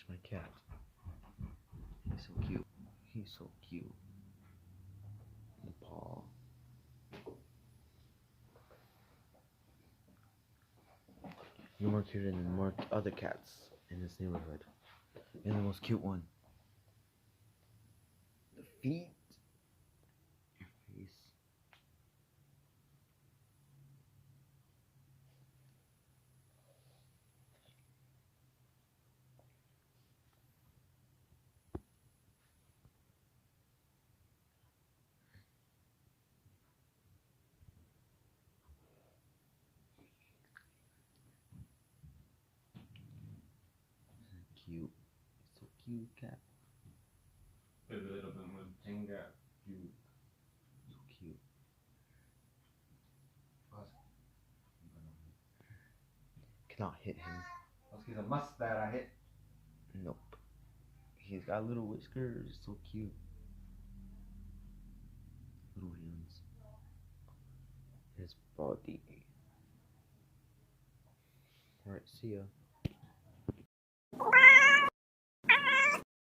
my cat. He's so cute. He's so cute. The paw. You're more cuter than more other cats in this neighborhood. You're the most cute one. The feet. Your face. Cute. So cute cat. So cute. Cannot hit him. He's a mustard I hit. Nope. He's got little whiskers. So cute. Little hands. His body. Alright, see ya.